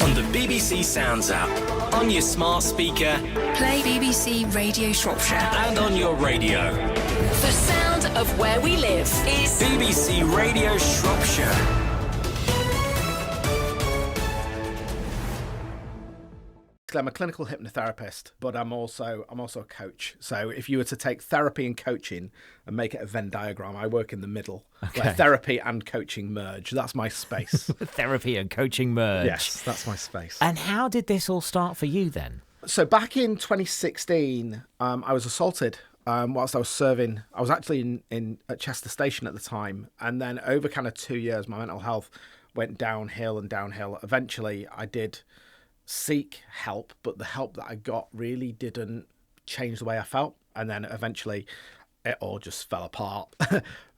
on the BBC Sounds app, on your smart speaker, Play BBC Radio Shropshire. and on your radio. The sound of where we live is BBC Radio Shropshire. I'm a clinical hypnotherapist, but I'm also a coach. So if you were to take therapy and coaching and make it a Venn diagram, I work in the middle, where therapy and coaching merge. That's my space. Therapy and coaching merge. Yes, that's my space. And how did this all start for you then? So back in 2016, I was assaulted whilst I was serving. I was actually at Chester Station at the time. And then over kind of 2 years, my mental health went downhill and downhill. Eventually, I did seek help, but the help that I got really didn't change the way I felt. And then eventually it all just fell apart.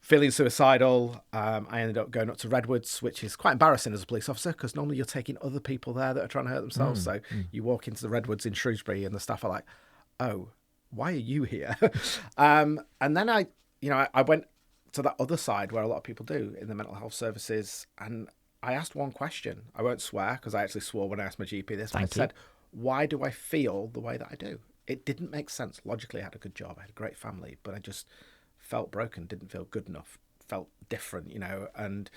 Feeling suicidal, I ended up going up to Redwoods, which is quite embarrassing as a police officer because normally you're taking other people there that are trying to hurt themselves. You walk into the Redwoods in Shrewsbury and the staff are like, oh, why are you here? And then I went to that other side where a lot of people do in the mental health services, and I asked one question. I won't swear because I actually swore when I asked my GP this. But I said, why do I feel the way that I do? It didn't make sense. Logically, I had a good job. I had a great family, but I just felt broken, didn't feel good enough, felt different, and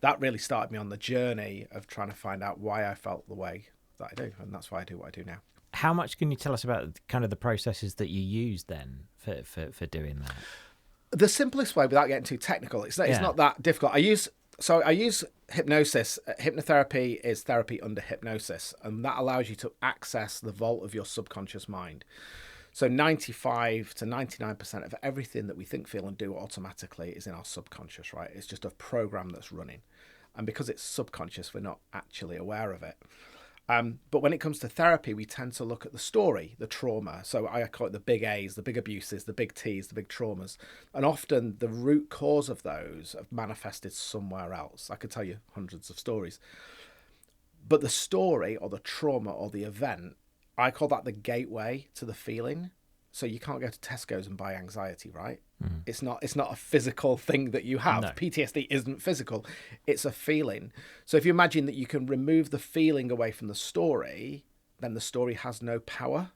that really started me on the journey of trying to find out why I felt the way that I do. And that's why I do what I do now. How much can you tell us about kind of the processes that you use then for doing that? The simplest way, without getting too technical, it's not that difficult. I use hypnosis. Hypnotherapy is therapy under hypnosis, and that allows you to access the vault of your subconscious mind. So 95 to 99% of everything that we think, feel and do automatically is in our subconscious, right? It's just a program that's running. And because it's subconscious, we're not actually aware of it. But when it comes to therapy, we tend to look at the story, the trauma. So I call it the big A's, the big abuses, the big T's, the big traumas. And often the root cause of those have manifested somewhere else. I could tell you hundreds of stories. But the story or the trauma or the event, I call that the gateway to the feeling. So you can't go to Tesco's and buy anxiety, right? It's not a physical thing that you have. No. PTSD isn't physical. It's a feeling. So if you imagine that you can remove the feeling away from the story, then the story has no power.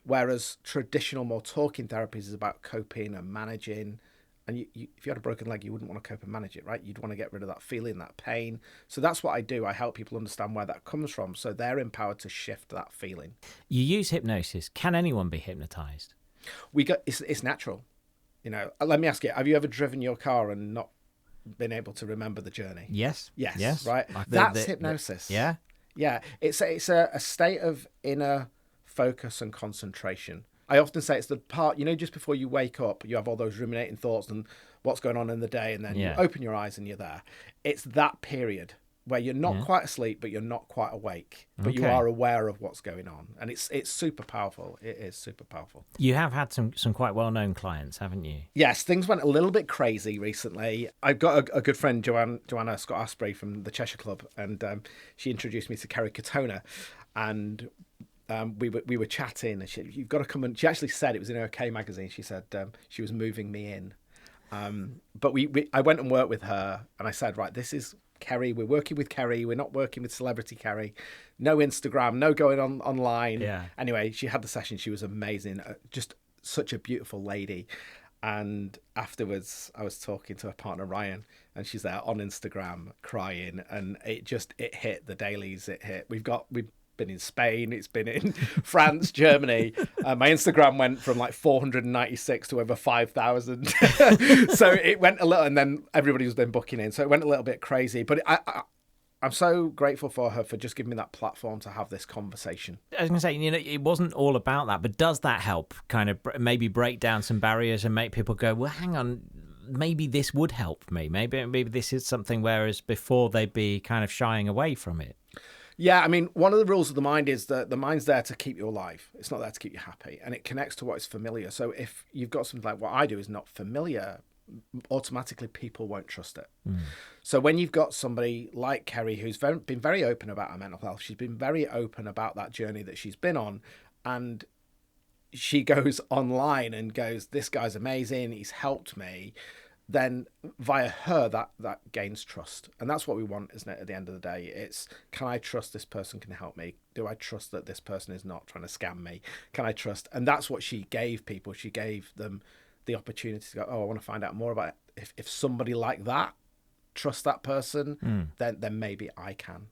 Whereas traditional, more talking therapies is about coping and managing. And if you had a broken leg, you wouldn't want to cope and manage it, right? You'd want to get rid of that feeling, that pain. So that's what I do. I help people understand where that comes from, so they're empowered to shift that feeling. You use hypnosis. Can anyone be hypnotized? It's natural. Let me ask you, have you ever driven your car and not been able to remember the journey? Yes. Right? That's hypnosis. Yeah? Yeah. It's a state of inner focus and concentration. I often say it's the part, just before you wake up, you have all those ruminating thoughts and what's going on in the day, and then you open your eyes and you're there. It's that period where you're not quite asleep, but you're not quite awake, but you are aware of what's going on. And it's super powerful. It is super powerful. You have had some quite well-known clients, haven't you? Yes, things went a little bit crazy recently. I've got a good friend, Joanna Scott Asprey from the Cheshire Club, and she introduced me to Kerry Katona, and we were chatting, and you've got to come, and she actually said, it was in OK magazine, she said she was moving me in. But I went and worked with her, and I said, right, this is Kerry, we're working with Kerry, we're not working with celebrity Kerry, no Instagram, no going online. Anyway, she had the session, she was amazing, just such a beautiful lady. And afterwards I was talking to her partner Ryan, and she's there on Instagram crying, and it hit the dailies. We've been in Spain, it's been in France, Germany. My Instagram went from like 496 to over 5,000. So it went a little, and then everybody's been booking in. So it went a little bit crazy. But I'm so grateful for her for just giving me that platform to have this conversation. I was going to say, it wasn't all about that, but does that help kind of maybe break down some barriers and make people go, well, hang on, maybe this would help me. Maybe this is something, whereas before they'd be kind of shying away from it. Yeah, I mean, one of the rules of the mind is that the mind's there to keep you alive. It's not there to keep you happy, and it connects to what is familiar. So if you've got something like what I do is not familiar, automatically people won't trust it. So when you've got somebody like Kerry, who's been very open about her mental health, she's been very open about that journey that she's been on, and she goes online and goes, this guy's amazing, he's helped me. then via her that gains trust. And that's what we want, isn't it? At the end of the day, it's, can I trust this person can help me? Do I trust that this person is not trying to scam me? Can I trust? And that's what she gave people. She gave them the opportunity to go, oh, I want to find out more about it. If somebody like that trusts that person, then maybe I can.